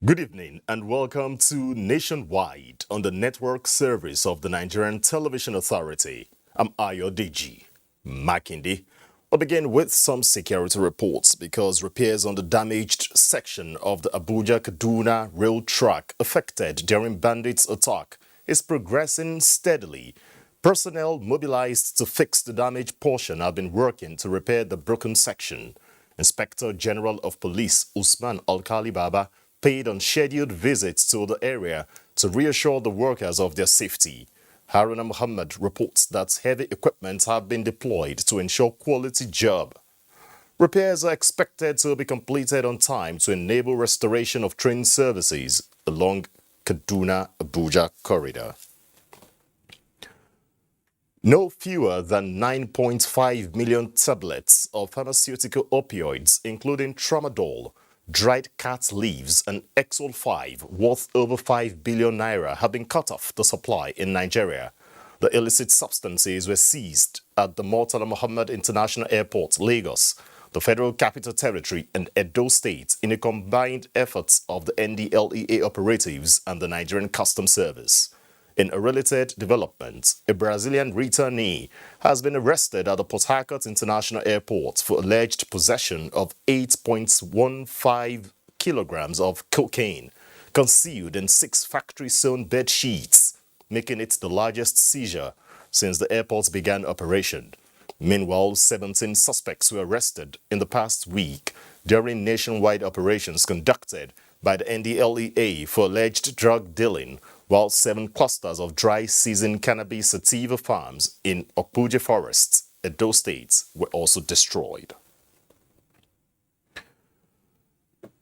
Good evening and welcome to Nationwide on the network service of the Nigerian Television Authority. I'm Ayodeji Makinde. We'll begin with some security reports because repairs on the damaged section of the Abuja-Kaduna rail track affected during bandits' attack is progressing steadily. Personnel mobilized to fix the damaged portion have been working to repair the broken section. Inspector General of Police Usman Alkali Baba paid unscheduled visits to the area to reassure the workers of their safety. Haruna Muhammad reports that heavy equipment have been deployed to ensure quality job. Repairs are expected to be completed on time to enable restoration of train services along Kaduna-Abuja corridor. No fewer than 9.5 million tablets of pharmaceutical opioids, including tramadol, dried cat leaves and Exol 5 worth over 5 billion naira have been cut off the supply in Nigeria. The illicit substances were seized at the Murtala Muhammad International Airport, Lagos, the Federal Capital Territory and Edo State in a combined effort of the NDLEA operatives and the Nigerian Customs Service. In a related development, a Brazilian returnee has been arrested at the Port Harcourt International Airport for alleged possession of 8.15 kilograms of cocaine concealed in 6 factory-sewn bed sheets, making it the largest seizure since the airport began operation. Meanwhile, 17 suspects were arrested in the past week during nationwide operations conducted by the NDLEA for alleged drug dealing, while 7 clusters of dry season cannabis sativa farms in Abuja forests, Edo State, were also destroyed.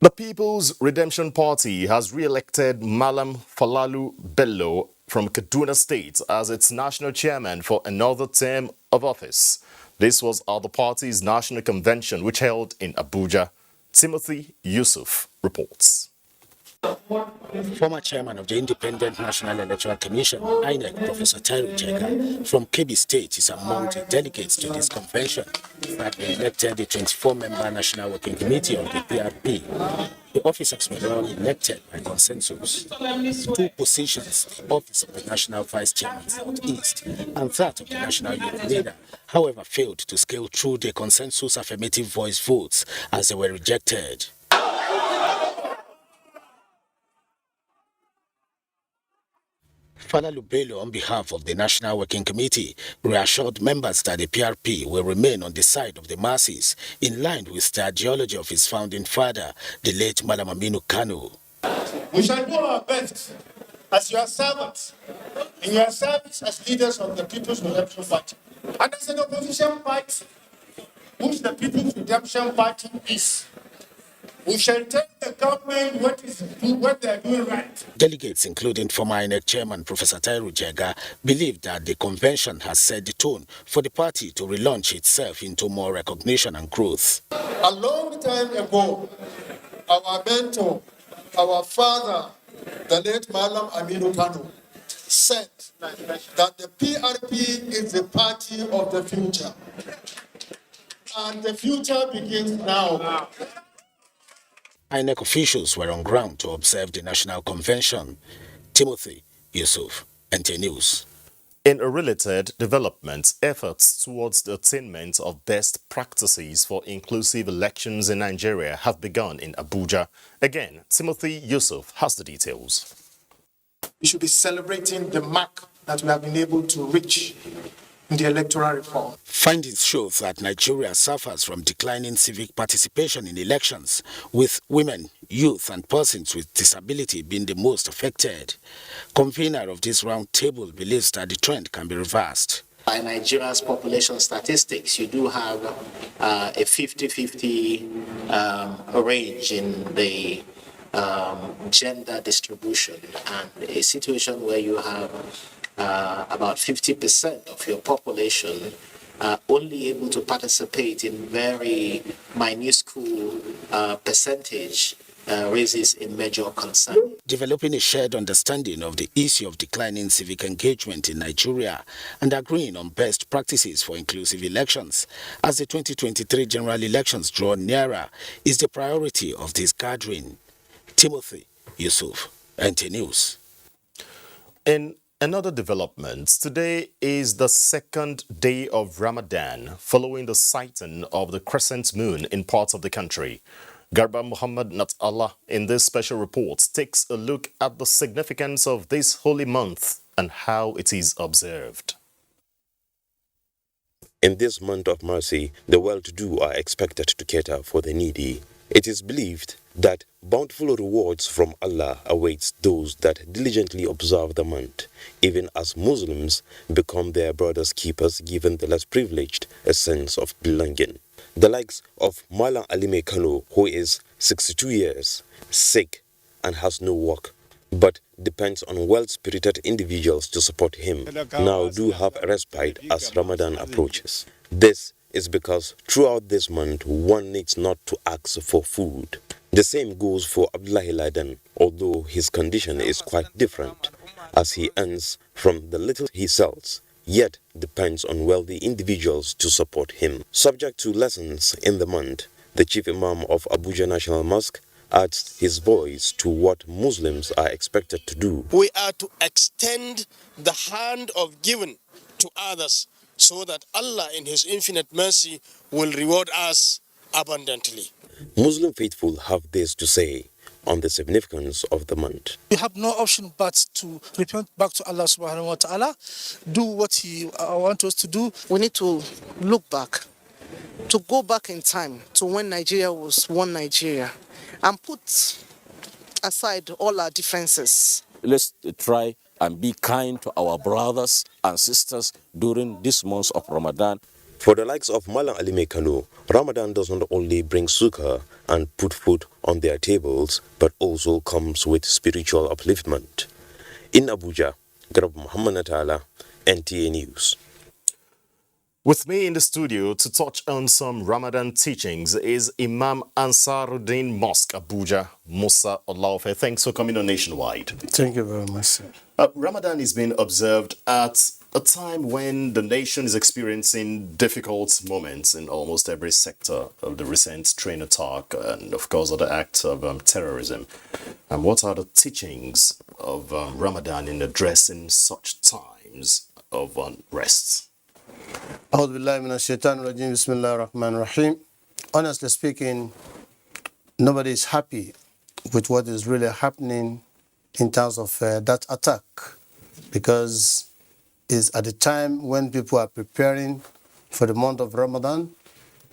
The People's Redemption Party has re-elected Malam Falalu Bello from Kaduna State as its national chairman for another term of office. This was at the party's national convention, which held in Abuja. Timothy Yusuf reports. Former chairman of the Independent National Electoral Commission, INEC, Professor Tairu Jega, from Kebbi State, is among the delegates to this convention that elected the 24-member National Working Committee of the PRP. The officers were all elected by consensus. 2 positions, the office of the National Vice Chairman Southeast and that of the National Youth Leader, however, failed to scale through the consensus affirmative voice votes as they were rejected. Father Lubelo, on behalf of the National Working Committee, reassured members that the PRP will remain on the side of the masses, in line with the ideology of his founding father, the late Madam Aminu Kano. We shall do our best as your servants, in your service as leaders of the People's Redemption Party. And as an opposition party, which the People's Redemption Party is, we shall tell the government what they are doing right. Delegates, including former INEC chairman Professor Tairu Jega, believe that the convention has set the tone for the party to relaunch itself into more recognition and growth. A long time ago, our mentor, our father, the late Malam Aminu Kano, said that the PRP is the party of the future. And the future begins now. INEC officials were on ground to observe the national convention. Timothy Yusuf, NTA News. In a related development, efforts towards the attainment of best practices for inclusive elections in Nigeria have begun in Abuja. Again, Timothy Yusuf has the details. We should be celebrating the mark that we have been able to reach in the electoral reform. Findings show that Nigeria suffers from declining civic participation in elections, with women, youth and persons with disability being the most affected. Convener of this round table believes that the trend can be reversed. By Nigeria's population statistics, you do have a 50-50 range in the gender distribution, and a situation where you have about 50% of your population only able to participate in very minuscule percentage raises a major concern. Developing a shared understanding of the issue of declining civic engagement in Nigeria and agreeing on best practices for inclusive elections as the 2023 general elections draw nearer is the priority of this gathering. Timothy Yusuf, NTA News. In another development, today is the second day of Ramadan following the sighting of the crescent moon in parts of the country. Garba Muhammad Nat'Allah in this special report takes a look at the significance of this holy month and how it is observed. In this month of mercy, the well-to-do are expected to cater for the needy. It is believed that bountiful rewards from Allah awaits those that diligently observe the month, even as Muslims become their brothers' keepers, giving the less privileged a sense of belonging. The likes of Malam Alime Kano, who is 62 years, sick, and has no work, but depends on well-spirited individuals to support him, now do have a respite as Ramadan approaches. This is because throughout this month, one needs not to ask for food. The same goes for Abdullahi Laden, although his condition is quite different, as he earns from the little he sells, yet depends on wealthy individuals to support him. Subject to lessons in the month, the chief imam of Abuja National Mosque adds his voice to what Muslims are expected to do. We are to extend the hand of giving to others so that Allah in His infinite mercy will reward us abundantly. Muslim faithful have this to say on the significance of the month. We have no option but to repent back to Allah subhanahu wa ta'ala, do what He wants us to do. We need to look back, to go back in time to when Nigeria was one Nigeria and put aside all our differences. Let's try and be kind to our brothers and sisters during this month of Ramadan. For the likes of Malam Alime Kano, Ramadan does not only bring sukkah and put food on their tables, but also comes with spiritual upliftment. In Abuja, Garba Muhammad Nat'Allah, NTA News. With me in the studio to touch on some Ramadan teachings is Imam Ansaruddin Mosque, Abuja, Musa Olaofe. Thanks for coming on Nationwide. Thank you very much, sir. Ramadan is being observed at a time when the nation is experiencing difficult moments in almost every sector of the recent train attack and, of course, other acts of terrorism. And what are the teachings of Ramadan in addressing such times of unrest? Honestly speaking, nobody is happy with what is really happening in terms of that attack, because it's at the time when people are preparing for the month of Ramadan,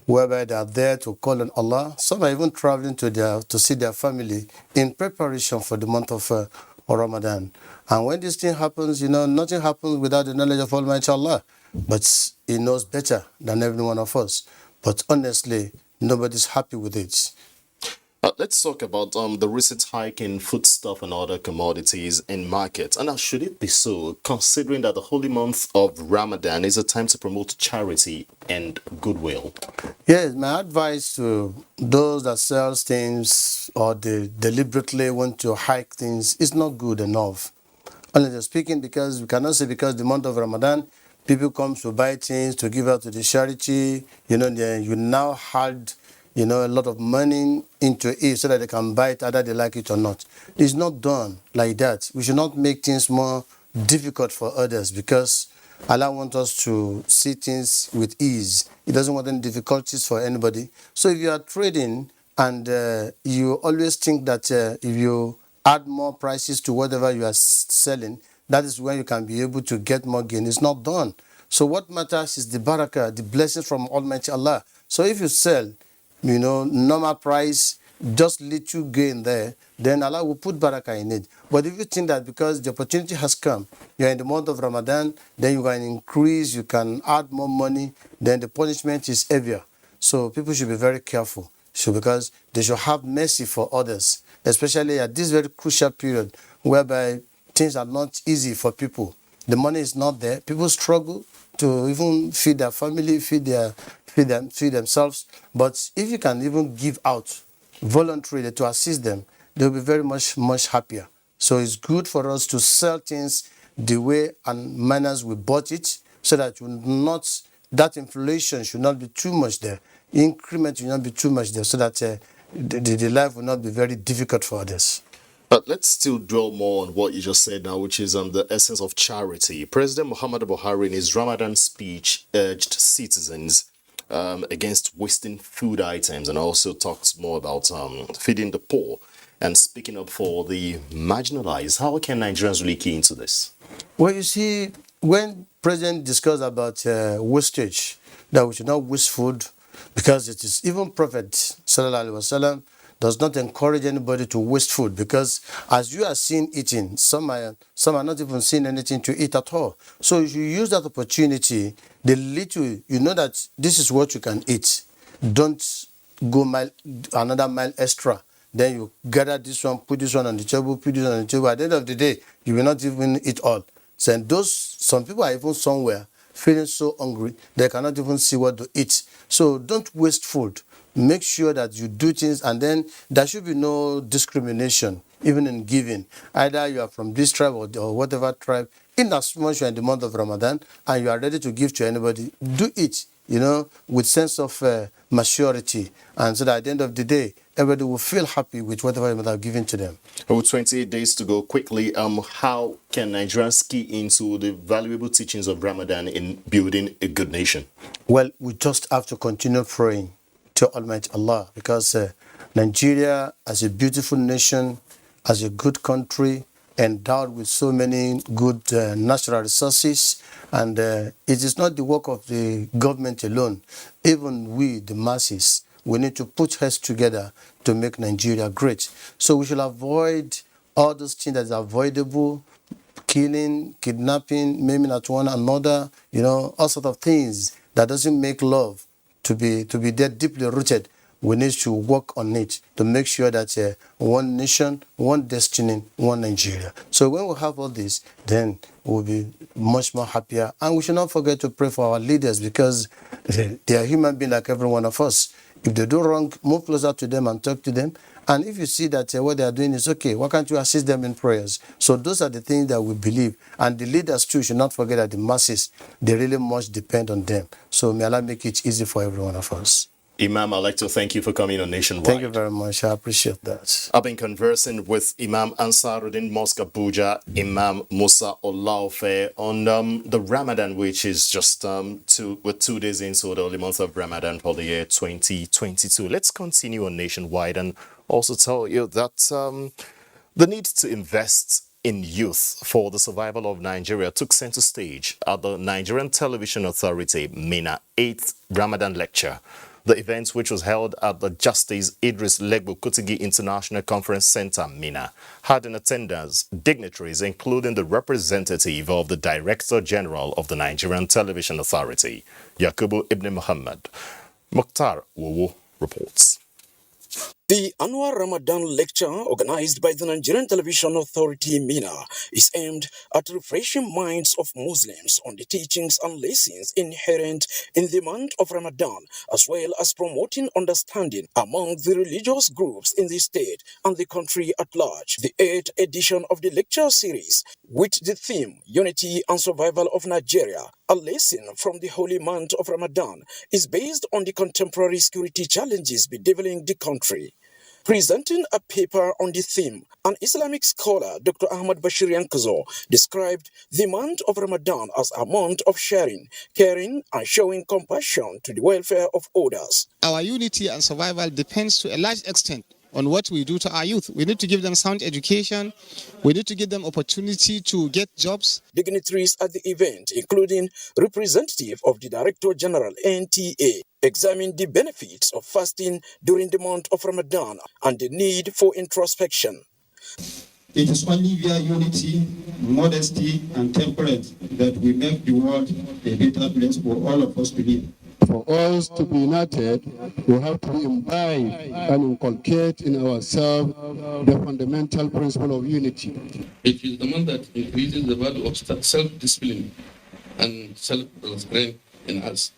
whereby they are there to call on Allah. Some are even traveling to see their family in preparation for the month of Ramadan. And when this thing happens, nothing happens without the knowledge of Almighty Allah. But He knows better than every one of us. But honestly, nobody's happy with it. Let's talk about the recent hike in foodstuff and other commodities in markets. And should it be so, considering that the holy month of Ramadan is a time to promote charity and goodwill? Yes, my advice to those that sell things or they deliberately want to hike things is not good enough. Honestly speaking, because we cannot say because the month of Ramadan, people come to buy things to give out to the charity, you now had a lot of money into it so that they can buy it either they like it or not. It's not done like that. We should not make things more difficult for others, because Allah wants us to see things with ease. He doesn't want any difficulties for anybody. So if you are trading and you always think that if you add more prices to whatever you are selling, that is when you can be able to get more gain. It's not done. So what matters is the barakah, the blessing from Almighty Allah. So if you sell, normal price, just little gain there, then Allah will put barakah in it. But if you think that because the opportunity has come, you're in the month of Ramadan, then you can increase, you can add more money, then the punishment is heavier. So people should be very careful. So because they should have mercy for others, especially at this very crucial period whereby things are not easy for people. The money is not there. People struggle to even feed their family, feed themselves. But if you can even give out voluntarily to assist them, they'll be very much happier. So it's good for us to sell things the way and manners we bought it, so that that inflation should not be too much there. Increment will not be too much there, so that the life will not be very difficult for others. But let's still dwell more on what you just said now, which is the essence of charity. President Muhammadu Buhari in his Ramadan speech urged citizens against wasting food items, and also talks more about feeding the poor and speaking up for the marginalized. How can Nigerians really key into this? Well, you see, when President discussed about wastage, that we should not waste food, because it is even Prophet Sallallahu Alaihi Wasallam does not encourage anybody to waste food, because as you are seen eating, some are not even seeing anything to eat at all. So if you use that opportunity, the little, you know that this is what you can eat. Don't go another mile extra. Then you gather this one, put this one on the table, put this one on the table. At the end of the day, you will not even eat all. So some people are even somewhere feeling so hungry, they cannot even see what to eat. So don't waste food. Make sure that you do things, and then there should be no discrimination, even in giving. Either you are from this tribe or whatever tribe, in as much you are in the month of Ramadan and you are ready to give to anybody, do it, with sense of maturity. And so that at the end of the day, everybody will feel happy with whatever you have given to them. With 28 days to go, quickly, how can Nigerians key into the valuable teachings of Ramadan in building a good nation? Well, we just have to continue praying to Almighty Allah, because Nigeria, as a beautiful nation, as a good country, endowed with so many good natural resources, and it is not the work of the government alone. Even we, the masses, we need to put heads together to make Nigeria great. So we should avoid all those things that are avoidable: killing, kidnapping, maiming at one another, all sorts of things that doesn't make love to be there deeply rooted. We need to work on it to make sure that one nation, one destiny, one Nigeria. So when we have all this, then we'll be much more happier. And we should not forget to pray for our leaders, because they are human beings like every one of us. If they do wrong, move closer to them and talk to them. And if you see that what they are doing is okay, why can't you assist them in prayers? So those are the things that we believe. And the leaders too should not forget that the masses, they really much depend on them. So may Allah make it easy for every one of us. Imam, I'd like to thank you for coming on Nationwide. Thank you very much. I appreciate that. I've been conversing with Imam Ansaruddin Mosque Abuja, Imam Musa Olaofe, on the Ramadan, which is just 2 days into the holy month of Ramadan for the year 2022. Let's continue on Nationwide and also tell you that the need to invest in youth for the survival of Nigeria took center stage at the Nigerian Television Authority MENA 8th Ramadan Lecture. The event, which was held at the Justice Idris Legbo Kutigi International Conference Center, MENA, had in attendance dignitaries including the representative of the Director General of the Nigerian Television Authority, Yakubu Ibn Muhammad. Mukhtar Wowo reports. The annual Ramadan lecture organized by the Nigerian Television Authority MENA is aimed at refreshing minds of Muslims on the teachings and lessons inherent in the month of Ramadan, as well as promoting understanding among the religious groups in the state and the country at large. The 8th edition of the lecture series, with the theme Unity and Survival of Nigeria, a lesson from the holy month of Ramadan, is based on the contemporary security challenges bedeviling the country. Presenting a paper on the theme, an Islamic scholar, Dr. Ahmad Bashir Yankazo, described the month of Ramadan as a month of sharing, caring, and showing compassion to the welfare of others. Our unity and survival depends to a large extent on what we do to our youth. We need to give them sound education. We need to give them opportunity to get jobs. Dignitaries at the event, including representative of the Director General NTA, examined the benefits of fasting during the month of Ramadan and the need for introspection. It is only via unity, modesty, and temperance that we make the world a better place for all of us to live. For us to be united, we have to imbibe and inculcate in ourselves the fundamental principle of unity. It is the man that increases the value of self-discipline and self-restraint in us.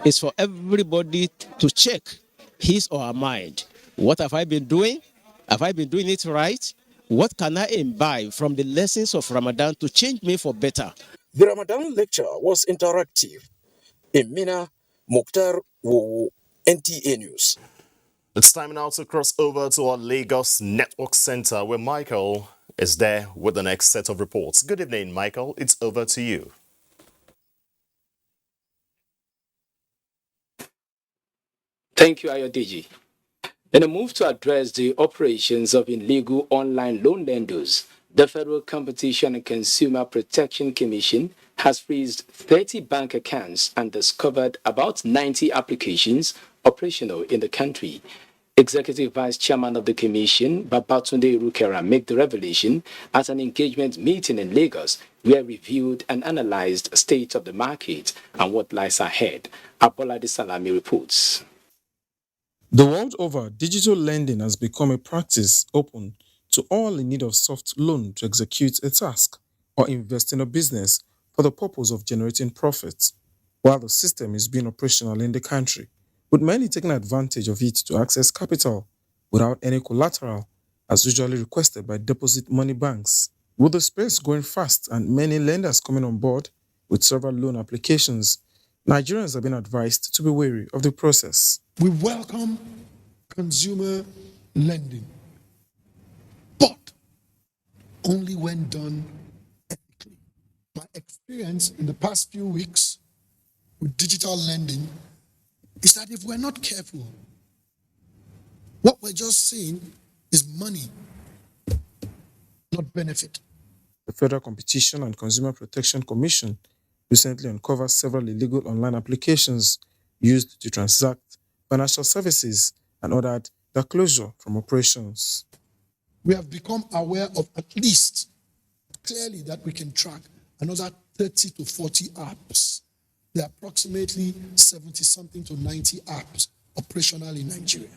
It's for everybody to check his or her mind. What have I been doing? Have I been doing it right? What can I imbibe from the lessons of Ramadan to change me for better? The Ramadan lecture was interactive. In Mina, Mukhtar Wu, NTA News. It's time now to cross over to our Lagos Network Center where Michael is there with the next set of reports. Good evening, Michael. It's over to you. Thank you, Ayodeji. In a move to address the operations of illegal online loan lenders, the Federal Competition and Consumer Protection Commission has freezed 30 bank accounts and discovered about 90 applications operational in the country. Executive Vice Chairman of the Commission, Babatunde Rukera, made the revelation at an engagement meeting in Lagos, where he reviewed and analyzed the state of the market and what lies ahead. Abolade Salami reports. The world over, digital lending has become a practice open to all in need of soft loan to execute a task or invest in a business for the purpose of generating profits, while the system is being operational in the country, with many taking advantage of it to access capital without any collateral, as usually requested by deposit money banks. With the space going fast and many lenders coming on board with several loan applications, Nigerians have been advised to be wary of the process. We welcome consumer lending, but only when done ethically. My experience in the past few weeks with digital lending is that if we're not careful, what we're just seeing is money, not benefit. The Federal Competition and Consumer Protection Commission recently uncovered several illegal online applications used to transact financial services and ordered their closure from operations. We have become aware of at least, clearly that we can track, another 30 to 40 apps. There are approximately 70-something to 90 apps operational in Nigeria.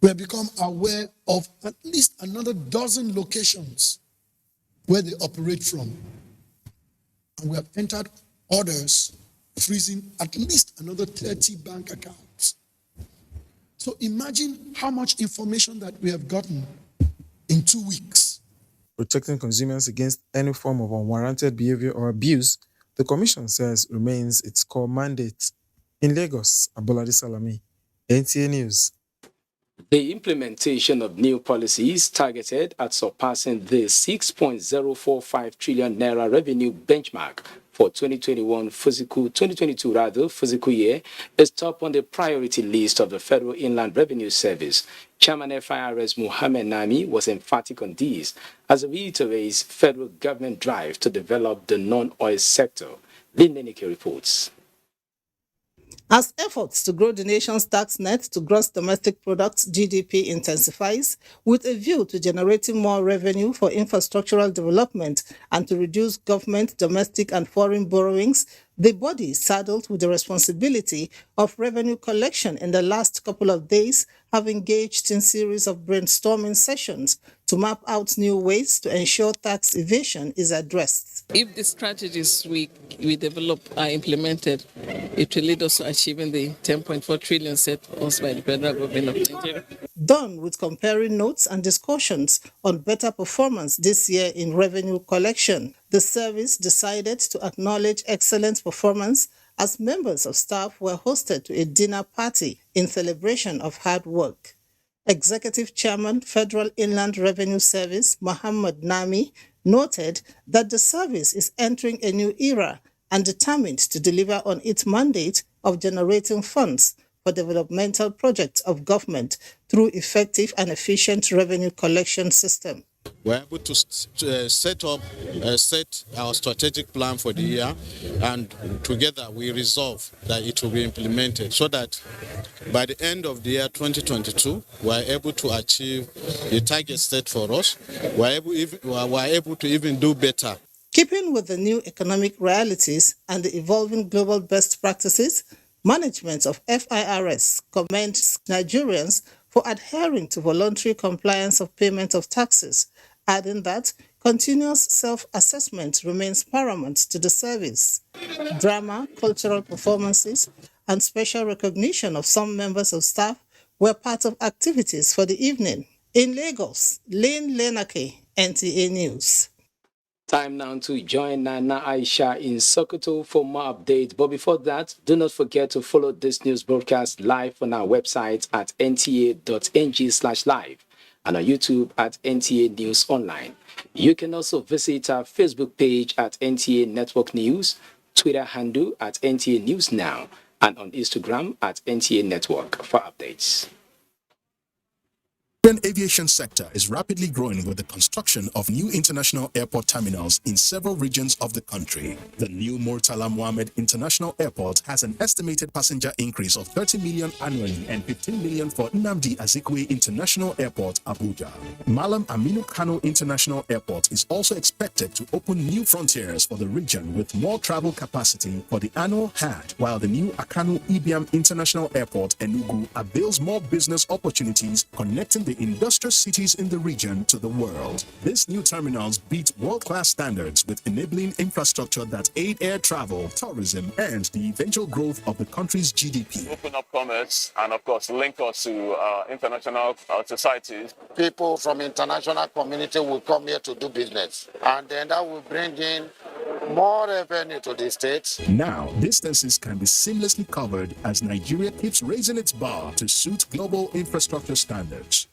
We have become aware of at least another dozen locations where they operate from. And we have entered orders freezing at least another 30 bank accounts. So imagine how much information that we have gotten in 2 weeks. Protecting consumers against any form of unwarranted behavior or abuse, the Commission says remains its core mandate. In Lagos, Abolade Salami, NTA News. The implementation of new policies targeted at surpassing the 6.045 trillion naira revenue benchmark for 2022 fiscal year is top on the priority list of the Federal Inland Revenue Service. Chairman FIRS Mohammed Nami was emphatic on this as he reiterates federal government drive to develop the non-oil sector. Lindenike reports. As efforts to grow the nation's tax net to gross domestic product (GDP) intensifies, with a view to generating more revenue for infrastructural development and to reduce government, domestic and foreign borrowings, the body saddled with the responsibility of revenue collection in the last couple of days have engaged in a series of brainstorming sessions to map out new ways to ensure tax evasion is addressed. If the strategies we develop are implemented, it will lead us to achieving the 10.4 trillion set for us by the federal government of Nigeria. Done with comparing notes and discussions on better performance this year in revenue collection, the service decided to acknowledge excellent performance as members of staff were hosted to a dinner party in celebration of hard work. Executive Chairman, Federal Inland Revenue Service, Mohammed Nami, noted that the service is entering a new era and determined to deliver on its mandate of generating funds for developmental projects of government through effective and efficient revenue collection system. We're able to set our strategic plan for the year, and together we resolve that it will be implemented so that by the end of the year 2022, we're able to achieve the target set for us. We're able to even do better. Keeping with the new economic realities and the evolving global best practices, management of FIRS commends Nigerians for adhering to voluntary compliance of payment of taxes, adding that continuous self-assessment remains paramount to the service. Drama, cultural performances, and special recognition of some members of staff were part of activities for the evening. In Lagos, Lane Lenake, NTA News. Time now to join Nana Aisha in Sokoto for more updates. But before that, do not forget to follow this news broadcast live on our website at nta.ng/live and on YouTube at NTA News Online. You can also visit our Facebook page at NTA Network News, Twitter handle at NTA News Now, and on Instagram at NTA Network for updates. The aviation sector is rapidly growing with the construction of new international airport terminals in several regions of the country. The new Murtala Mohammed International Airport has an estimated passenger increase of 30 million annually and 15 million for Nnamdi Azikiwe International Airport, Abuja. Malam Aminu Kano International Airport is also expected to open new frontiers for the region with more travel capacity for the annual Hajj, while the new Akanu Ibiam International Airport, Enugu, avails more business opportunities connecting the industrial cities in the region to the world. These new terminals beat world-class standards with enabling infrastructure that aid air travel, tourism, and the eventual growth of the country's GDP. Open up commerce and, of course, link us to international societies. People from international community will come here to do business, and then that will bring in more revenue to the state. Now, distances can be seamlessly covered as Nigeria keeps raising its bar to suit global infrastructure standards.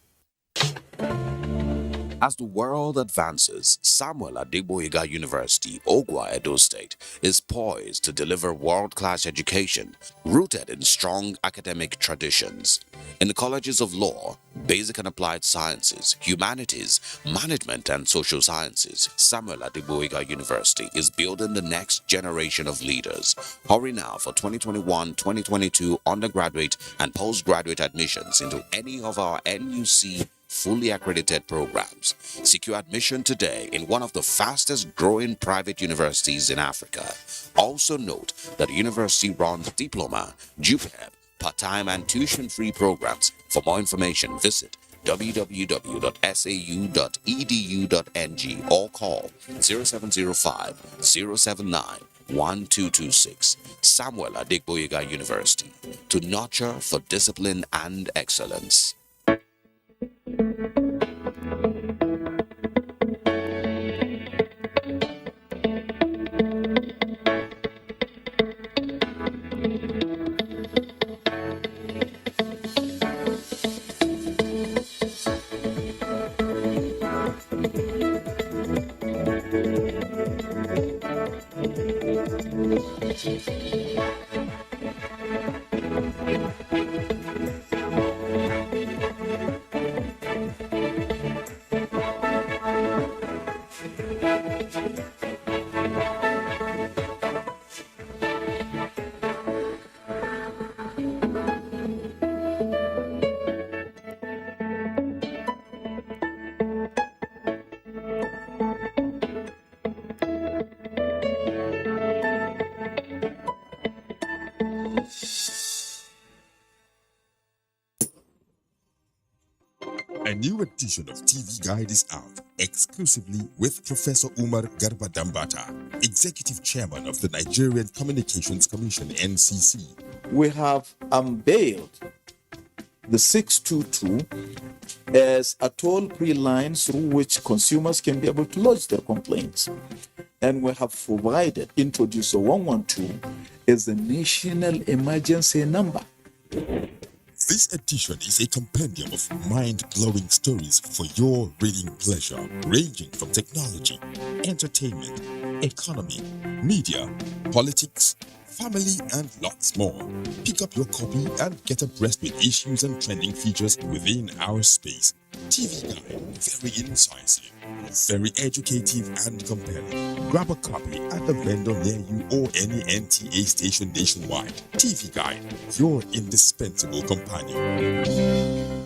As the world advances, Samuel Adegboyega University, Ogwa, Edo State, is poised to deliver world-class education rooted in strong academic traditions. In the colleges of law, basic and applied sciences, humanities, management, and social sciences, Samuel Adegboyega University is building the next generation of leaders. Hurry now for 2021-2022 undergraduate and postgraduate admissions into any of our NUC fully accredited programs. Secure admission today in one of the fastest growing private universities in Africa. Also note that the university runs diploma, JUPEB, part-time and tuition-free programs. For more information, visit www.sau.edu.ng or call 0705-079-1226. Samuel Adegboyega University, to nurture for discipline and excellence. A new edition of TV Guide is out, exclusively with Professor Umar Garba Dambata, Executive Chairman of the Nigerian Communications Commission, NCC. We have unveiled the 622 as a toll-free line through which consumers can be able to lodge their complaints. And we have introduced the 112 as the national emergency number. This edition is a compendium of mind-blowing stories for your reading pleasure, ranging from technology, entertainment, economy, media, politics, family, and lots more. Pick up your copy and get abreast with issues and trending features within our space. TV Guide, very incisive, very educative and compelling. Grab a copy at the vendor near you or any NTA station nationwide. TV Guide, your indispensable companion.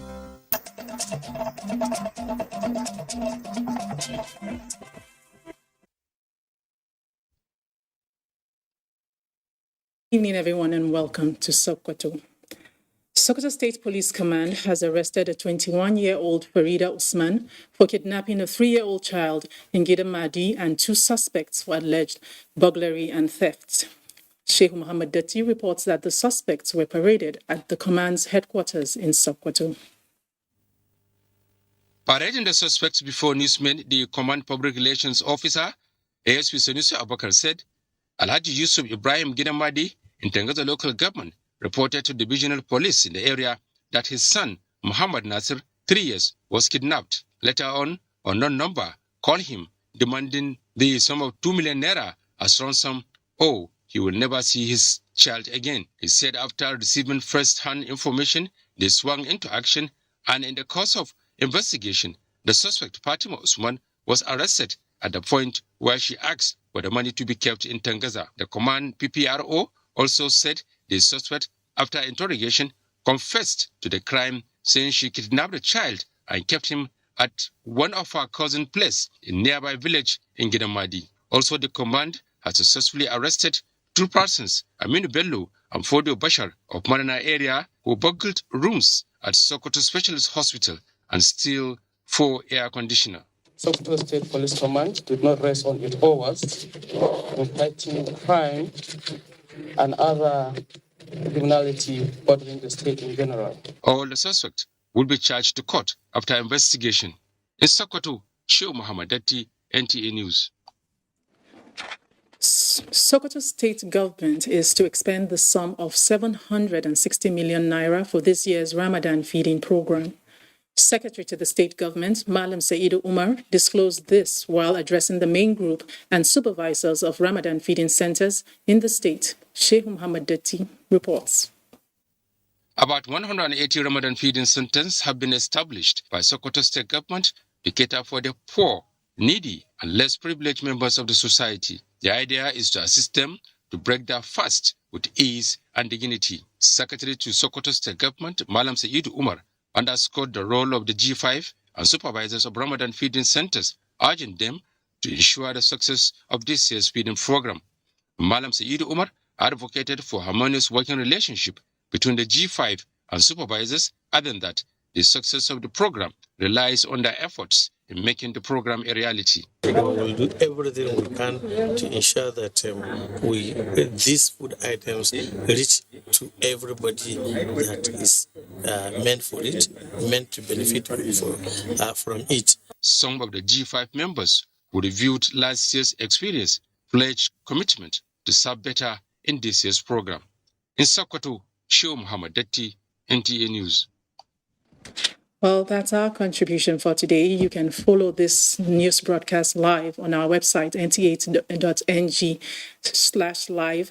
Good evening, everyone, and welcome to Sokoto. Sokoto State Police Command has arrested a 21-year-old Farida Usman for kidnapping a 3-year-old child in Gidamadi and 2 suspects for alleged burglary and theft. Sheikh Muhammad Dati reports that the suspects were paraded at the command's headquarters in Sokoto. Parading the suspects before newsmen, the Command Public Relations Officer, ASP Sanusi Abakar, said Alhaji Yusuf Ibrahim Gidamadi in Tengaza local government reported to divisional police in the area that his son, Muhammad Nasir, 3 years, was kidnapped. Later on, unknown number called him, demanding the sum of 2 million naira as ransom, or he will never see his child again. He said after receiving first-hand information, they swung into action, and in the course of investigation, the suspect, Fatima Usman, was arrested at the point where she asked for the money to be kept in Tengaza. The command PPRO also said the suspect, after interrogation, confessed to the crime, saying she kidnapped the child and kept him at one of her cousin's place in nearby village in Gidamadi. Also, the command has successfully arrested 2 persons, Aminu Bello and Fodio Bashar of Marana area, who burgled rooms at Sokoto Specialist Hospital and steal 4 air conditioners. Sokoto State Police Command did not rest on its laurels in fighting crime and other criminality bothering the state in general. All the suspects will be charged to court after investigation. In Sokoto, Sheikh Muhammad Dati, NTA News. Sokoto State Government is to expend the sum of 760 million naira for this year's Ramadan feeding program. Secretary to the state government, Malam Saidu Umar, disclosed this while addressing the main group and supervisors of Ramadan feeding centers in the state. Sheikh Muhammad Dati reports. About 180 Ramadan feeding centers have been established by Sokoto State Government to cater for the poor, needy, and less privileged members of the society. The idea is to assist them to break their fast with ease and dignity. Secretary to Sokoto State Government, Malam Saidu Umar, underscored the role of the G5 and supervisors of Ramadan feeding centers, urging them to ensure the success of this year's feeding program. Malam Saidu Umar advocated for harmonious working relationship between the G5 and supervisors, adding that the success of the program relies on their efforts in making the program a reality. We will do everything we can to ensure that these food items reach to everybody that is meant for it, meant to benefit from it. Some of the G5 members who reviewed last year's experience pledged commitment to serve better in this year's program. In Sokoto, Sheikh Muhammad Dati, NTA News. Well, that's our contribution for today. You can follow this news broadcast live on our website, nta.ng/live,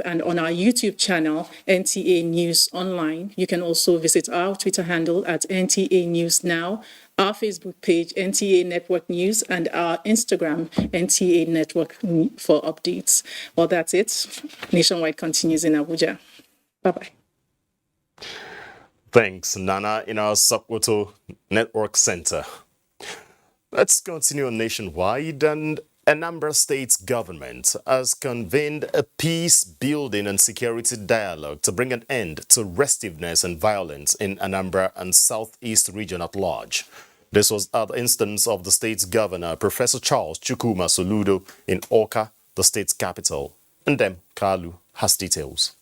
and on our YouTube channel, NTA News Online. You can also visit our Twitter handle at NTA News Now, our Facebook page, NTA Network News, and our Instagram, NTA Network, for updates. Well, that's it. Nationwide continues in Abuja. Bye-bye. Thanks, Nana, in our Sokoto Network Center. Let's continue on nationwide, and Anambra State government has convened a peace building and security dialogue to bring an end to restiveness and violence in Anambra and Southeast region at large. This was at the instance of the state's governor, Professor Charles Chukwuma Soludo, in Awka, the state's capital. And then Kalu has details.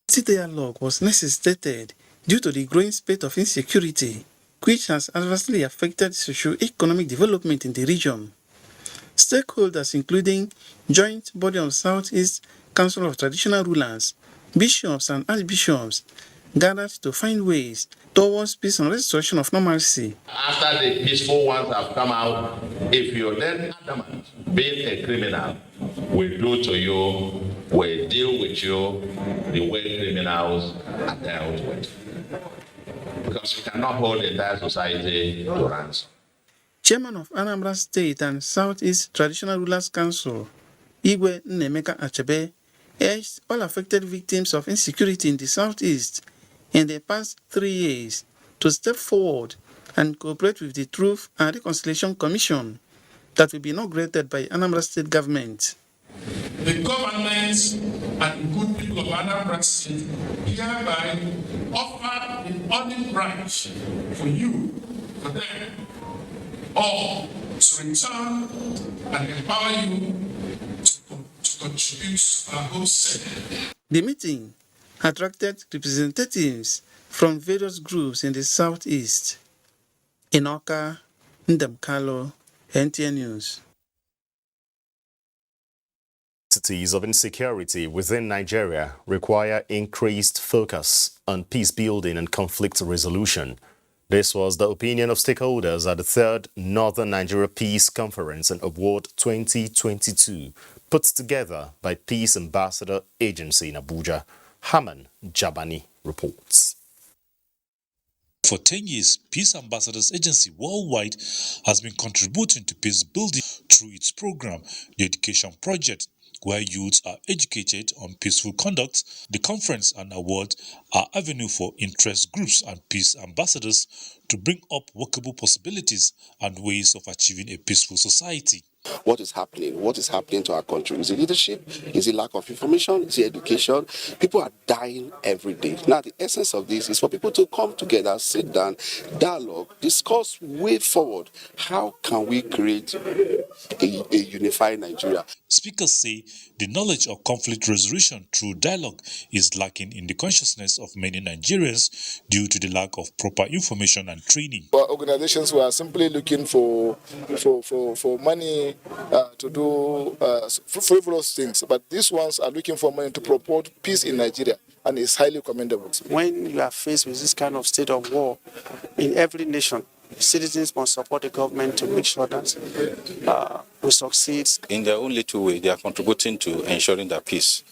The dialogue was necessitated due to the growing spate of insecurity, which has adversely affected socio-economic development in the region. Stakeholders, including Joint Body of Southeast Council of Traditional Rulers, bishops and archbishops, gathered to find ways towards peace and restoration of normalcy. After the peaceful ones have come out, if you're then adamant, being a criminal, will do to you we deal with you the way criminals are dealt with. Because we cannot hold the entire society to ransom. Chairman of Anambra State and Southeast Traditional Rulers Council, Igwe Nnemeka Achebe, urged all affected victims of insecurity in the Southeast in the past 3 years to step forward and cooperate with the Truth and Reconciliation Commission that will be inaugurated by Anambra State government. The government and the good people of Anambra State hereby offer an olive branch for you, for them, all to return and empower you to contribute to our whole setting. The meeting attracted representatives from various groups in the Southeast. Inoka Ndemkalo, NTA News. Cities of insecurity within Nigeria require increased focus on peace building and conflict resolution. This was the opinion of stakeholders at the 3rd Northern Nigeria Peace Conference and Award 2022, put together by Peace Ambassador Agency in Abuja. Haman Jabani reports. For 10 years, Peace Ambassadors Agency worldwide has been contributing to peace building through its program, the Education Project, where youths are educated on peaceful conduct. The conference and award are avenue for interest groups and peace ambassadors to bring up workable possibilities and ways of achieving a peaceful society. What is happening? What is happening to our country? Is it leadership? Is it lack of information? Is it education? People are dying every day. Now, the essence of this is for people to come together, sit down, dialogue, discuss way forward. How can we create a unified Nigeria? Speakers say the knowledge of conflict resolution through dialogue is lacking in the consciousness of many Nigerians due to the lack of proper information and training. Organizations were simply looking for money to do frivolous things, but these ones are looking for money to promote peace in Nigeria, and it's highly commendable. When you are faced with this kind of state of war in every nation, citizens must support the government to make sure that we succeed. In their own little way, they are contributing to ensuring that peace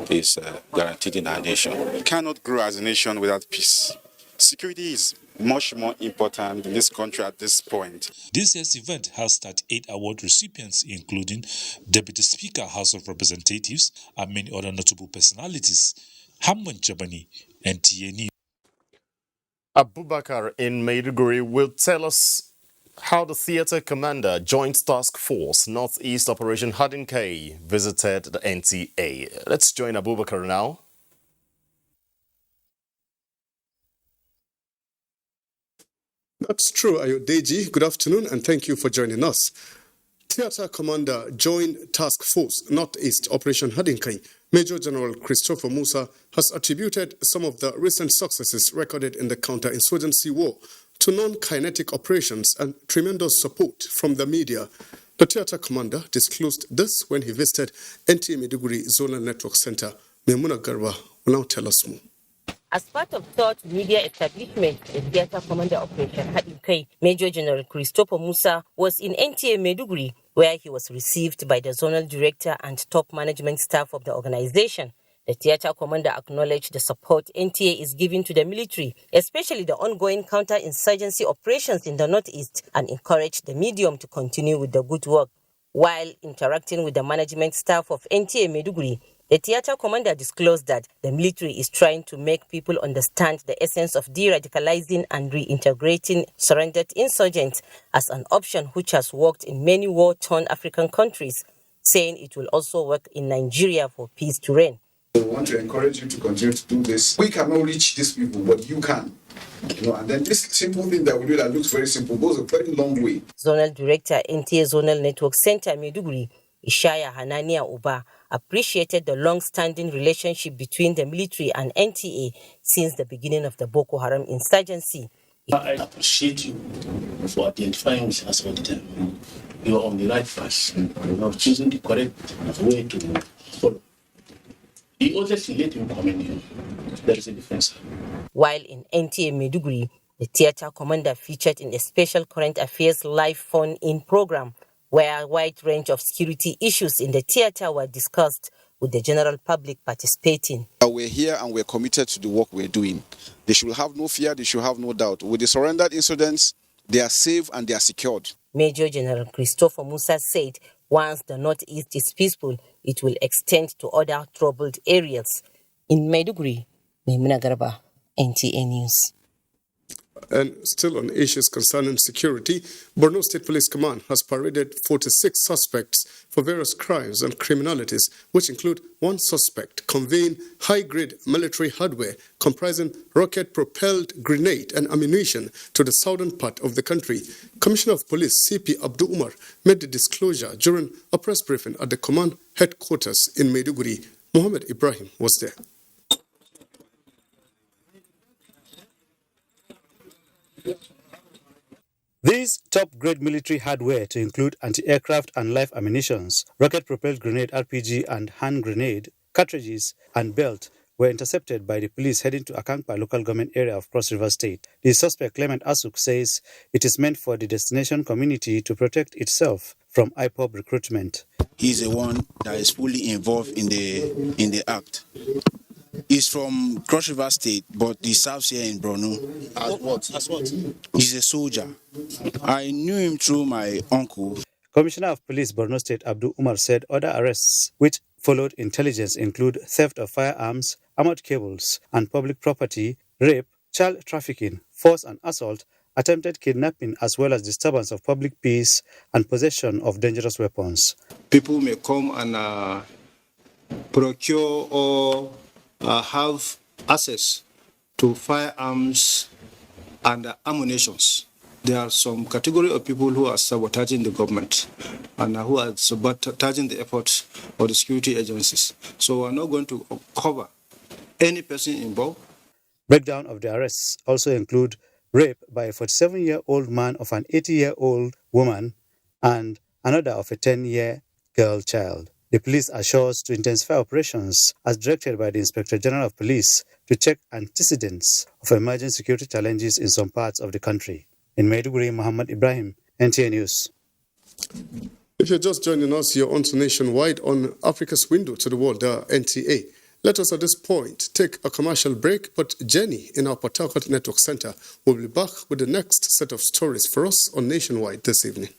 is guaranteed in our nation. We cannot grow as a nation without peace. Security is much more important in this country at this point. This year's event has 38 award recipients, including Deputy Speaker, House of Representatives, and many other notable personalities. Hamman Jabani, NTA News. Abubakar in Maiduguri will tell us how the Theatre Commander Joint Task Force Northeast Operation Hadinkai visited the NTA. Let's join Abubakar now. That's true, Ayodeji. Good afternoon and thank you for joining us. Theatre Commander Joint Task Force Northeast Operation Hadinkai, Major General Christopher Musa, has attributed some of the recent successes recorded in the counter-insurgency war to non-kinetic operations and tremendous support from the media. The Theatre Commander disclosed this when he visited NTA Maiduguri Zonal Network Center. Memuna Garba will now tell us more. As part of third media establishment, the Theatre Commander Operation Hadinkai, Major General Christopher Musa was in NTA Maiduguri, where he was received by the Zonal Director and top management staff of the organization. The Theatre Commander acknowledged the support NTA is giving to the military, especially the ongoing counter-insurgency operations in the Northeast, and encouraged the medium to continue with the good work. While interacting with the management staff of NTA Maiduguri, the Theatre Commander disclosed that the military is trying to make people understand the essence of de-radicalizing and reintegrating surrendered insurgents as an option which has worked in many war-torn African countries, saying it will also work in Nigeria for peace to reign. We want to encourage you to continue to do this. We cannot reach these people, but you can. And then this simple thing that we do that looks very simple goes a very long way. Zonal Director, NTA Zonal Network Center, Maiduguri, Ishaya Hanania Uba, appreciated the long-standing relationship between the military and NTA since the beginning of the Boko Haram insurgency. I appreciate you for identifying with us all the time. You are on the right path. You have chosen the correct way to follow. He always let him commend you. There is a difference. While in NTA Maiduguri, the Theatre Commander featured in a special current affairs live phone-in program where a wide range of security issues in the theatre were discussed, with the general public participating. We're here and we're committed to the work we're doing. They should have no fear, they should have no doubt. With the surrendered incidents, they are safe and they are secured. Major General Christopher Musa said once the northeast is peaceful, it will extend to other troubled areas. In Maiduguri, Maimuna Garba, NTA News. And still on issues concerning security, Borno State Police Command has paraded 46 suspects for various crimes and criminalities, which include one suspect conveying high-grade military hardware comprising rocket-propelled grenade and ammunition to the southern part of the country. Commissioner of Police CP Abdul Umar made the disclosure during a press briefing at the command headquarters in Maiduguri. Mohammed Ibrahim was there. These top-grade military hardware to include anti-aircraft and live ammunitions, rocket-propelled grenade RPG and hand grenade, cartridges and belt were intercepted by the police heading to Akankpa local government area of Cross River State. The suspect, Clement Asuk, says it is meant for the destination community to protect itself from IPOB recruitment. He's the one that is fully involved in the act. He's from Cross River State, but he serves here in Borno. As what? He's a soldier. I knew him through my uncle. Commissioner of Police Borno State Abdul Umar said other arrests which followed intelligence include theft of firearms, armored cables and public property, rape, child trafficking, force and assault, attempted kidnapping, as well as disturbance of public peace and possession of dangerous weapons. People may come and procure or have access to firearms and ammunitions. There are some category of people who are sabotaging the government and who are sabotaging the efforts of the security agencies. So we're not going to cover any person involved. Breakdown of the arrests also include rape by a 47-year-old man of an 80-year-old woman and another of a 10-year girl child. The police assures to intensify operations as directed by the Inspector General of Police to check antecedents of emerging security challenges in some parts of the country. In Maiduguri, Muhammad Ibrahim, NTA News. If you're just joining us, you're on to Nationwide on Africa's Window to the World, NTA. Let us at this point take a commercial break, but Jenny in our Port Harcourt Network Center will be back with the next set of stories for us on Nationwide this evening.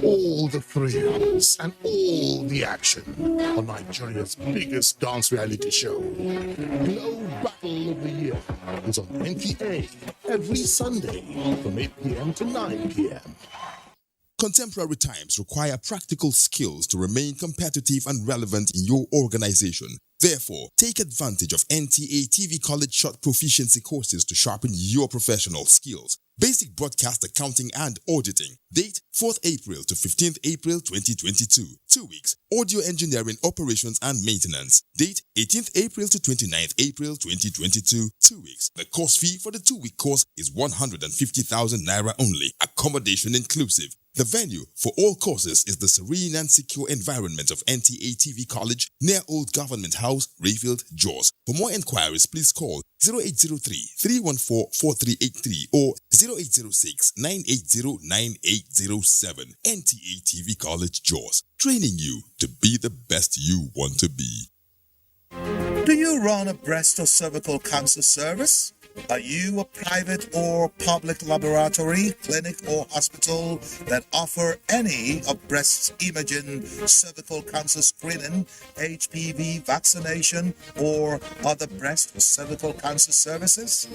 All the thrills and all the action on Nigeria's biggest dance reality show. Glow Battle of the Year is on NTA every Sunday from 8 p.m. to 9 p.m. Contemporary times require practical skills to remain competitive and relevant in your organization. Therefore, take advantage of NTA TV College Short Proficiency courses to sharpen your professional skills. Basic Broadcast Accounting and Auditing. Date 4th April to 15th April 2022. 2 weeks. Audio Engineering Operations and Maintenance. Date 18th April to 29th April 2022. 2 weeks. The course fee for the 2-week course is 150,000 Naira only. Accommodation inclusive. The venue for all courses is the serene and secure environment of NTA TV College near Old Government House, Rayfield, Jos. For more enquiries, please call 0803-314-4383 or 0806-980-9807. NTA TV College, Jos. Training you to be the best you want to be. Do you run a breast or cervical cancer service? Are you a private or public laboratory, clinic or hospital that offer any of breast imaging, cervical cancer screening, HPV vaccination, or other breast or cervical cancer services?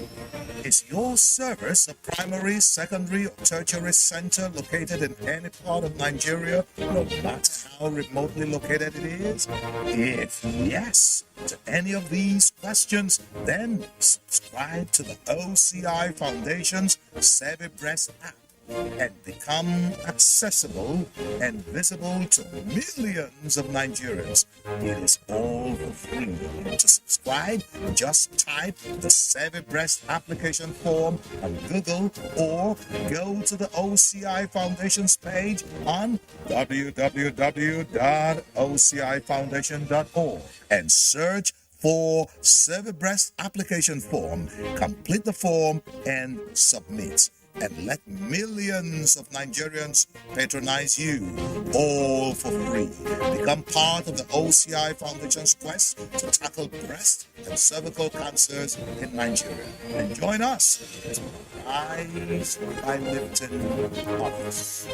Is your service a primary, secondary, or tertiary center located in any part of Nigeria, no matter how remotely located it is? If yes to any of these questions, then subscribe to the OCI Foundation's Savvy Breast app and become accessible and visible to millions of Nigerians. It is all for free. To subscribe, just type the Savvy Breast application form on Google or go to the OCI Foundation's page on www.ocifoundation.org and search for Savvy Breast application form. Complete the form and submit. And let millions of Nigerians patronize you, all for free. Become part of the OCI Foundation's quest to tackle breast and cervical cancers in Nigeria. And join us as we rise by lifting others.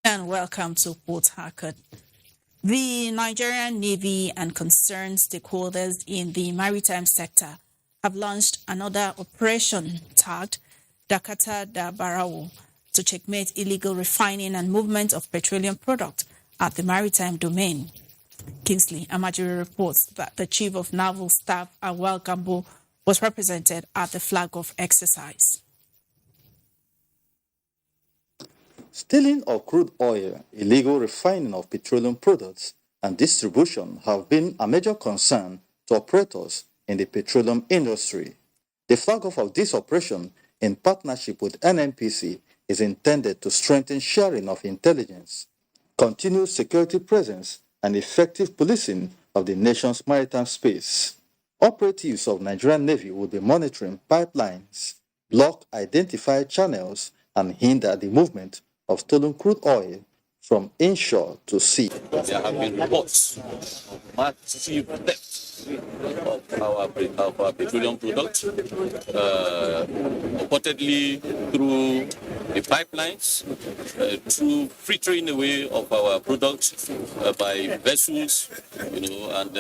And welcome to Port Harcourt. The Nigerian Navy and concerned stakeholders in the maritime sector have launched another operation tagged Dakata da Barawo to checkmate illegal refining and movement of petroleum products at the maritime domain. Kingsley Amajiri reports that the Chief of Naval Staff, Awal Gambo, was represented at the flag-off exercise. Stealing of crude oil, illegal refining of petroleum products, and distribution have been a major concern to operators in the petroleum industry. The flag-off of this operation, in partnership with NNPC, is intended to strengthen sharing of intelligence, continued security presence, and effective policing of the nation's maritime space. Operatives of Nigerian Navy will be monitoring pipelines, block identified channels, and hinder the movement of stolen crude oil from inshore to sea. There have been reports of massive theft of our petroleum products, reportedly through the pipelines, through filtering away of our products by vessels, and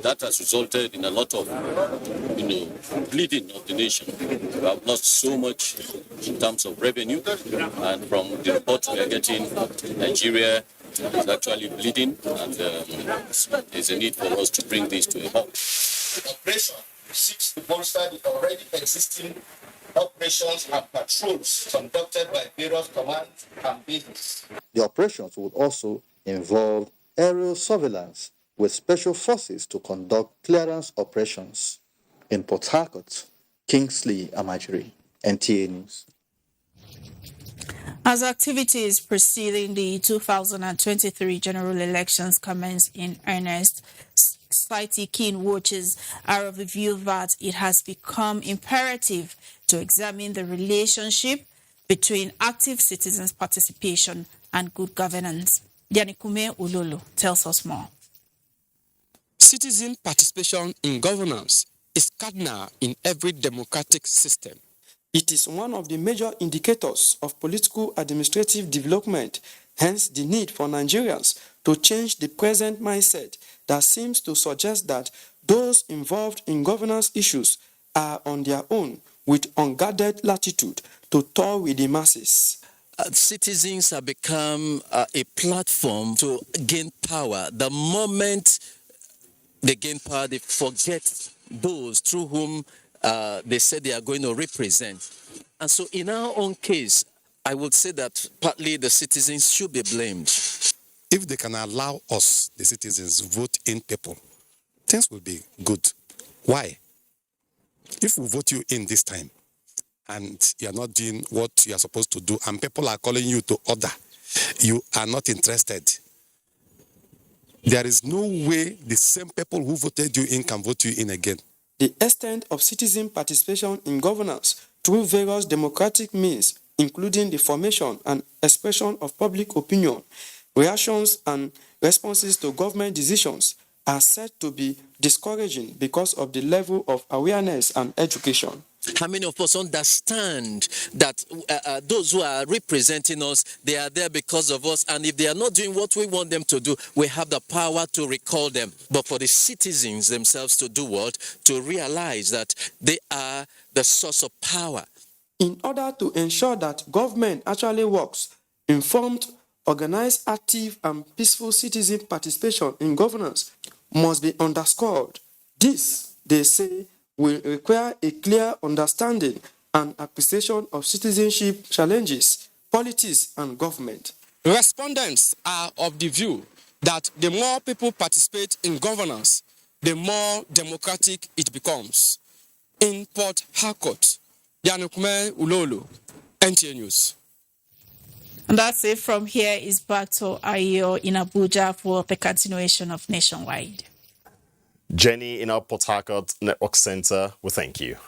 that has resulted in a lot of, bleeding of the nation. We have lost so much in terms of revenue, and from the reports we are getting, Nigeria is actually bleeding, and there's a need for us to bring this to a halt. The operation seeks to bolster the already existing operations and patrols conducted by various commands and bases. The operations will also involve aerial surveillance with special forces to conduct clearance operations. In Port Harcourt, Kingsley Amajiri, NTA News. As activities preceding the 2023 general elections commence in earnest, society keen watchers are of the view that it has become imperative to examine the relationship between active citizens' participation and good governance. Yanikume Ulolo tells us more. Citizen participation in governance is cardinal in every democratic system. It is one of the major indicators of political administrative development, hence the need for Nigerians to change the present mindset that seems to suggest that those involved in governance issues are on their own with unguarded latitude to tour with the masses. Citizens have become a platform to gain power. The moment they gain power, they forget those through whom they say they are going to represent. And so in our own case, I would say that partly the citizens should be blamed. If they can allow us, the citizens, vote in people, things will be good. Why? If we vote you in this time and you are not doing what you are supposed to do and people are calling you to order, you are not interested, there is no way the same people who voted you in can vote you in again. The extent of citizen participation in governance through various democratic means including the formation and expression of public opinion, reactions and responses to government decisions, are said to be discouraging because of the level of awareness and education. How many of us understand that those who are representing us, they are there because of us, and if they are not doing what we want them to do, we have the power to recall them. But for the citizens themselves to do what? To realize that they are the source of power. In order to ensure that government actually works, informed, organized, active, and peaceful citizen participation in governance must be underscored. This, they say, will require a clear understanding and appreciation of citizenship challenges, politics, and government. Respondents are of the view that the more people participate in governance, the more democratic it becomes. In Port Harcourt, Yanukume Ulolo, NTA News. And that's it. From here is back to Ayo in Abuja for the continuation of Nationwide. Jenny in our Port Harcourt Network Center, we thank you.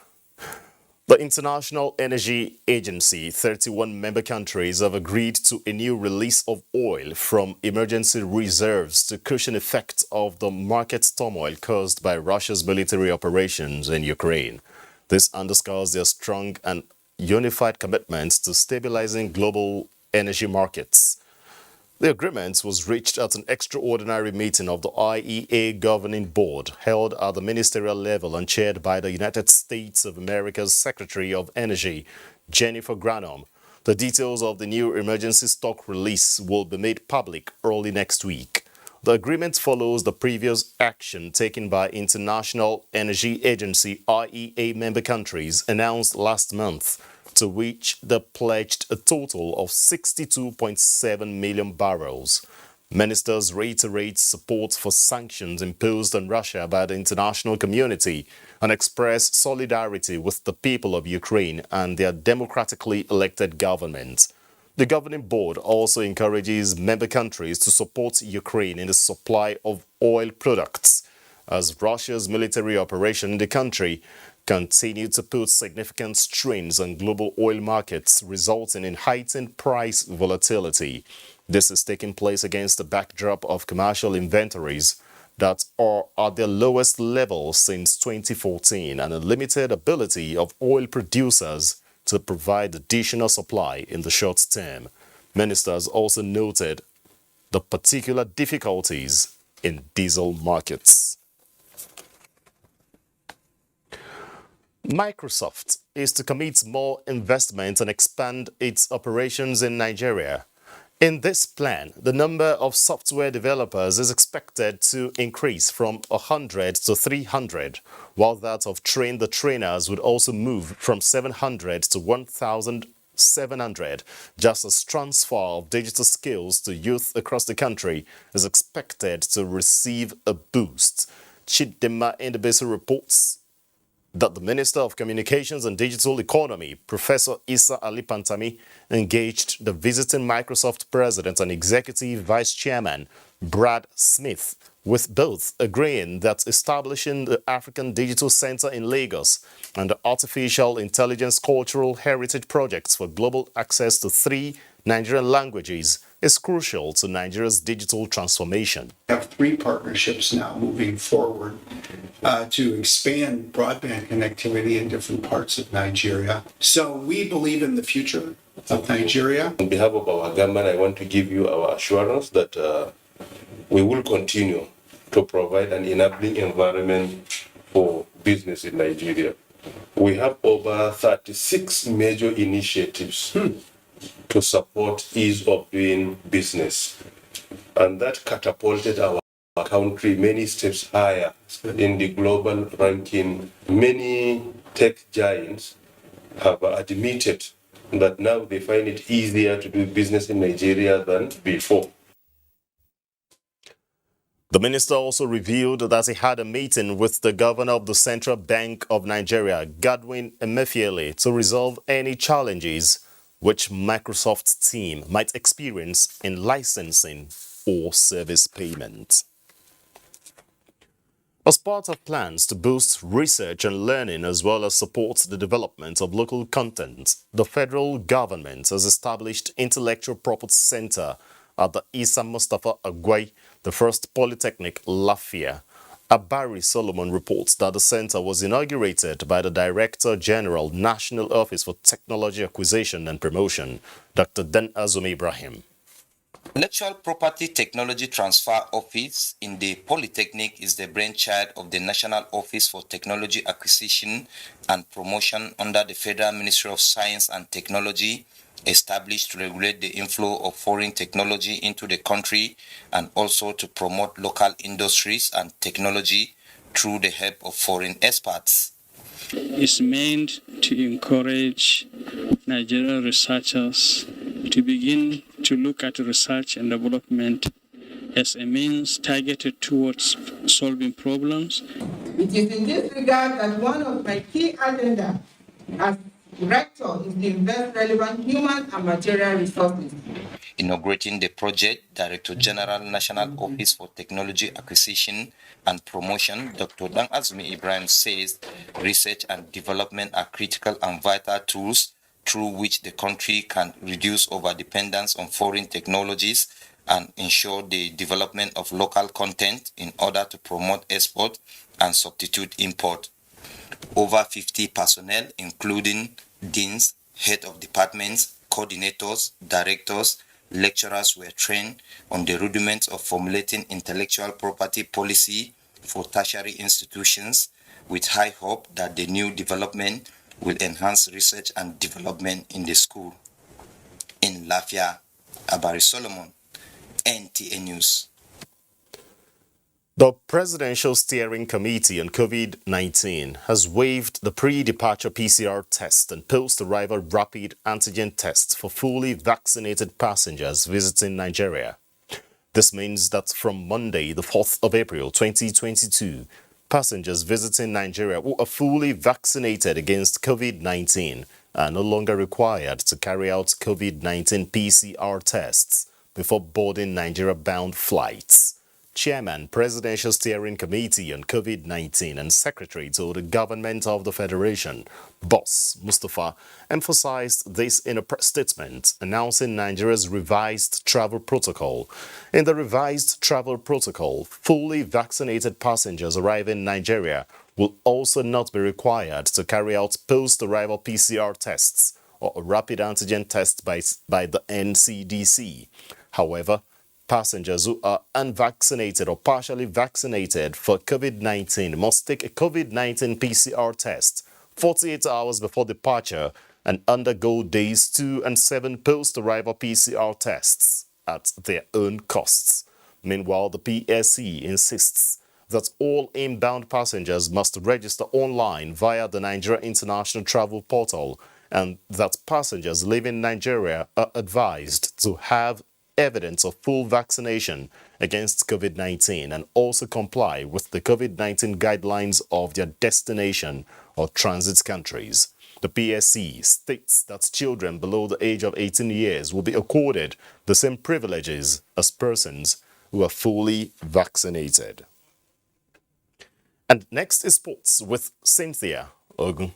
The International Energy Agency, 31 member countries have agreed to a new release of oil from emergency reserves to cushion effects of the market turmoil caused by Russia's military operations in Ukraine. This underscores their strong and unified commitment to stabilizing global energy markets. The agreement was reached at an extraordinary meeting of the IEA Governing Board held at the ministerial level and chaired by the United States of America's Secretary of Energy, Jennifer Granholm. The details of the new emergency stock release will be made public early next week. The agreement follows the previous action taken by International Energy Agency IEA member countries announced last month, to which they pledged a total of 62.7 million barrels. Ministers reiterate support for sanctions imposed on Russia by the international community and express solidarity with the people of Ukraine and their democratically elected government. The governing board also encourages member countries to support Ukraine in the supply of oil products, as Russia's military operation in the country continue to put significant strains on global oil markets, resulting in heightened price volatility. This is taking place against the backdrop of commercial inventories that are at their lowest level since 2014 and a limited ability of oil producers to provide additional supply in the short term. Ministers also noted the particular difficulties in diesel markets. Microsoft is to commit more investment and expand its operations in Nigeria. In this plan, the number of software developers is expected to increase from 100 to 300, while that of train-the-trainers would also move from 700 to 1,700, just as transfer of digital skills to youth across the country is expected to receive a boost. Chidema Indebese reports that the Minister of Communications and Digital Economy, Professor Issa Ali Pantami, engaged the visiting Microsoft President and Executive Vice Chairman, Brad Smith, with both agreeing that establishing the African Digital Center in Lagos and the Artificial Intelligence Cultural Heritage Projects for global access to 3 Nigerian languages is crucial to Nigeria's digital transformation. We have 3 partnerships now moving forward to expand broadband connectivity in different parts of Nigeria. So we believe in the future of Nigeria. On behalf of our government, I want to give you our assurance that we will continue to provide an enabling environment for business in Nigeria. We have over 36 major initiatives to support ease of doing business, and that catapulted our country many steps higher in the global ranking. Many tech giants have admitted that now they find it easier to do business in Nigeria than before. The minister also revealed that he had a meeting with the governor of the Central Bank of Nigeria, Godwin Emefiele, to resolve any challenges which Microsoft's team might experience in licensing or service payment. As part of plans to boost research and learning as well as support the development of local content, the federal government has established Intellectual Property Center at the Isa Mustafa Agwai, the first Polytechnic, Lafia. Abari Solomon reports that the center was inaugurated by the Director General, National Office for Technology Acquisition and Promotion, Dr. Dan Azumi Ibrahim. Intellectual Property Technology Transfer Office in the Polytechnic is the brainchild of the National Office for Technology Acquisition and Promotion under the Federal Ministry of Science and Technology, established to regulate the inflow of foreign technology into the country and also to promote local industries and technology through the help of foreign experts. It's meant to encourage Nigerian researchers to begin to look at research and development as a means targeted towards solving problems. It is in this regard that one of my key agenda as Rector is to invest relevant human and material resources. Inaugurating the project, Director General, National Office for Technology Acquisition and Promotion, Dr. Dan Azumi Ibrahim says research and development are critical and vital tools through which the country can reduce overdependence on foreign technologies and ensure the development of local content in order to promote export and substitute import. Over 50 personnel, including deans, head of departments, coordinators, directors, lecturers were trained on the rudiments of formulating intellectual property policy for tertiary institutions, with high hope that the new development will enhance research and development in the school. In Lafia, Abari Solomon, NTA News. The Presidential Steering Committee on COVID-19 has waived the pre-departure PCR test and post-arrival rapid antigen tests for fully vaccinated passengers visiting Nigeria. This means that from Monday, the 4th of April 2022, passengers visiting Nigeria who are fully vaccinated against COVID-19 are no longer required to carry out COVID-19 PCR tests before boarding Nigeria-bound flights. Chairman, Presidential Steering Committee on COVID-19 and Secretary to the Government of the Federation, Boss Mustafa, emphasized this in a press statement announcing Nigeria's revised travel protocol. In the revised travel protocol, fully vaccinated passengers arriving in Nigeria will also not be required to carry out post-arrival PCR tests or a rapid antigen test by the NCDC. However, passengers who are unvaccinated or partially vaccinated for COVID-19 must take a COVID-19 PCR test 48 hours before departure and undergo days 2 and 7 post-arrival PCR tests at their own costs. Meanwhile, the PSC insists that all inbound passengers must register online via the Nigeria International Travel Portal and that passengers leaving Nigeria are advised to have evidence of full vaccination against COVID-19 and also comply with the COVID-19 guidelines of their destination or transit countries. The PSC states that children below the age of 18 years will be accorded the same privileges as persons who are fully vaccinated. And next is sports with Cynthia Ogun.